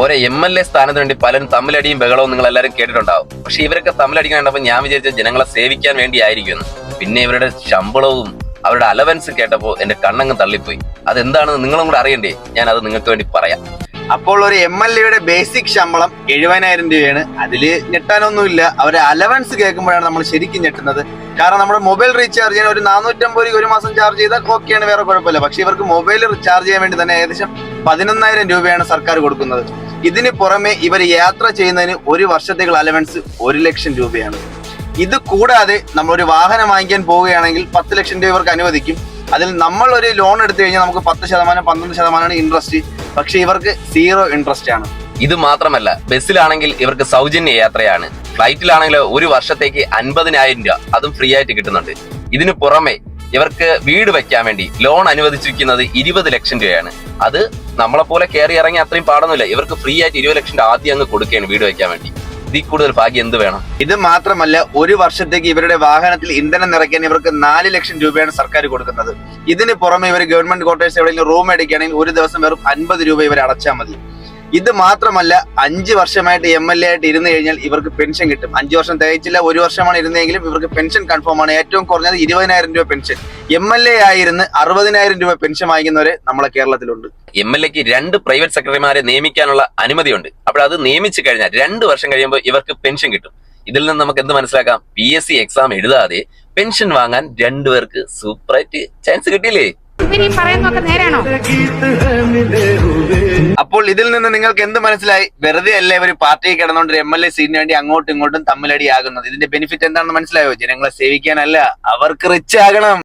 ഓരോ MLA സ്ഥാനത്തിന് വേണ്ടി പലരും തമ്മിലടിയും ബഹളവും നിങ്ങൾ എല്ലാവരും കേട്ടിട്ടുണ്ടാവും. പക്ഷെ ഇവരൊക്കെ തമ്മിലടിക്കാൻ കണ്ടപ്പോൾ ഞാൻ വിചാരിച്ച ജനങ്ങളെ സേവിക്കാൻ വേണ്ടി ആയിരിക്കുമെന്ന്. പിന്നെ ഇവരുടെ ശമ്പളവും അവരുടെ അലവൻസ് കേട്ടപ്പോൾ എന്റെ കണ്ണങ്ങ് തള്ളിപ്പോയി. അതെന്താണെന്ന് നിങ്ങളും കൂടെ അറിയണ്ടേ? ഞാൻ അത് നിങ്ങൾക്ക് വേണ്ടി പറയാം. അപ്പോൾ ഒരു MLA ബേസിക് ശമ്പളം 70,000 രൂപയാണ്. അതില് ഞെട്ടാനൊന്നുമില്ല. അവരെ അലവൻസ് കേൾക്കുമ്പോഴാണ് നമ്മൾ ശരിക്കും ഞെട്ടുന്നത്. കാരണം നമ്മുടെ മൊബൈൽ റീചാർജ് ചെയ്യാൻ ഒരു 450 രൂപ ഒരു മാസം ചാർജ് ചെയ്താൽ ഓക്കെയാണ്, വേറെ കുഴപ്പമില്ല. പക്ഷെ ഇവർക്ക് മൊബൈൽ റീചാർജ് ചെയ്യാൻ വേണ്ടി തന്നെ ഏകദേശം 11,000 രൂപയാണ് സർക്കാർ കൊടുക്കുന്നത്. ഇതിന് പുറമെ ഇവർ യാത്ര ചെയ്യുന്നതിന് ഒരു വർഷത്തേക്കുള്ള അലവൻസ് 1 ലക്ഷം രൂപയാണ്. ഇത് കൂടാതെ നമ്മളൊരു വാഹനം വാങ്ങിക്കാൻ പോവുകയാണെങ്കിൽ 10 ലക്ഷം രൂപ ഇവർക്ക് അനുവദിക്കും. അതിൽ നമ്മൾ ഒരു ലോൺ എടുത്തു കഴിഞ്ഞാൽ നമുക്ക് 10%, 12% ഇൻട്രസ്റ്റ്. പക്ഷെ ഇവർക്ക് 0 ഇൻട്രസ്റ്റ് ആണ്. ഇത് മാത്രമല്ല, ബസ്സിലാണെങ്കിൽ ഇവർക്ക് സൗജന്യ യാത്രയാണ്. ഫ്ലൈറ്റിലാണെങ്കിൽ ഒരു വർഷത്തേക്ക് 50,000 രൂപ അതും ഫ്രീ ആയിട്ട് കിട്ടുന്നുണ്ട്. ഇതിനു പുറമെ ഇവർക്ക് വീട് വെക്കാൻ വേണ്ടി ലോൺ അനുവദിച്ചിരിക്കുന്നത് 20 ലക്ഷം രൂപയാണ്. അത് നമ്മളെ പോലെ കയറി ഇറങ്ങി അത്രയും പാടൊന്നുമില്ല. ഇവർക്ക് ഫ്രീ ആയിട്ട് 20 ലക്ഷം രൂപ ആദ്യം അങ്ങ് കൊടുക്കുകയാണ് വീട് വെക്കാൻ വേണ്ടി. ഇതിൽ കൂടുതൽ ഭാഗ്യം എന്ത് വേണം? ഇത് മാത്രമല്ല, ഒരു വർഷത്തേക്ക് ഇവരുടെ വാഹനത്തിൽ ഇന്ധനം നിറയ്ക്കാൻ ഇവർക്ക് 4 ലക്ഷം രൂപയാണ് സർക്കാർ കൊടുക്കുന്നത്. ഇതിന് പുറമെ ഇവർ ഗവൺമെന്റ് ക്വാർട്ടേഴ്സ് എവിടെയെങ്കിലും റൂം എടുക്കുകയാണെങ്കിൽ ഒരു ദിവസം വെറും 50 രൂപ ഇവർ അടച്ചാൽ മതി. ഇത് മാത്രമല്ല, 5 വർഷമായിട്ട് MLA ആയിട്ട് ഇരുന്ന് കഴിഞ്ഞാൽ ഇവർക്ക് പെൻഷൻ കിട്ടും. 5 വർഷം തികച്ചില്ല, 1 വർഷമാണ് ഇരുന്നെങ്കിലും ഇവർക്ക് പെൻഷൻ കൺഫേം ആണ്. ഏറ്റവും കുറഞ്ഞത് 20,000 രൂപ പെൻഷൻ. MLA ആയിരുന്ന് 60,000 രൂപ പെൻഷൻ വാങ്ങിക്കുന്നവരെ നമ്മളെ കേരളത്തിലുണ്ട്. MLAക്ക് 2 പ്രൈവറ്റ് സെക്രട്ടറിമാരെ നിയമിക്കാനുള്ള അനുമതിയുണ്ട്. അപ്പോൾ അത് നിയമിച്ചു കഴിഞ്ഞാൽ 2 വർഷം കഴിയുമ്പോൾ ഇവർക്ക് പെൻഷൻ കിട്ടും. ഇതിൽ നിന്ന് നമുക്ക് എന്ത് മനസ്സിലാക്കാം? PSC എക്സാം എഴുതാതെ പെൻഷൻ വാങ്ങാൻ 2 പേർക്ക് സൂപ്പറായിട്ട് ചാൻസ് കിട്ടിയില്ലേ? അപ്പോൾ ഇതിൽ നിന്ന് നിങ്ങൾക്ക് എന്ത് മനസ്സിലായി? വെറുതെ അല്ല ഇവർ പാർട്ടിയിൽ കിടന്നുകൊണ്ട് MLA സീറ്റിന് വേണ്ടി അങ്ങോട്ടും ഇങ്ങോട്ടും തമ്മിലടിയാകുന്നത്. ഇതിന്റെ ബെനിഫിറ്റ് എന്താണെന്ന് മനസ്സിലായോ? ജനങ്ങളെ സേവിക്കാനല്ല, അവർക്ക് റിച്ച് ആകണം.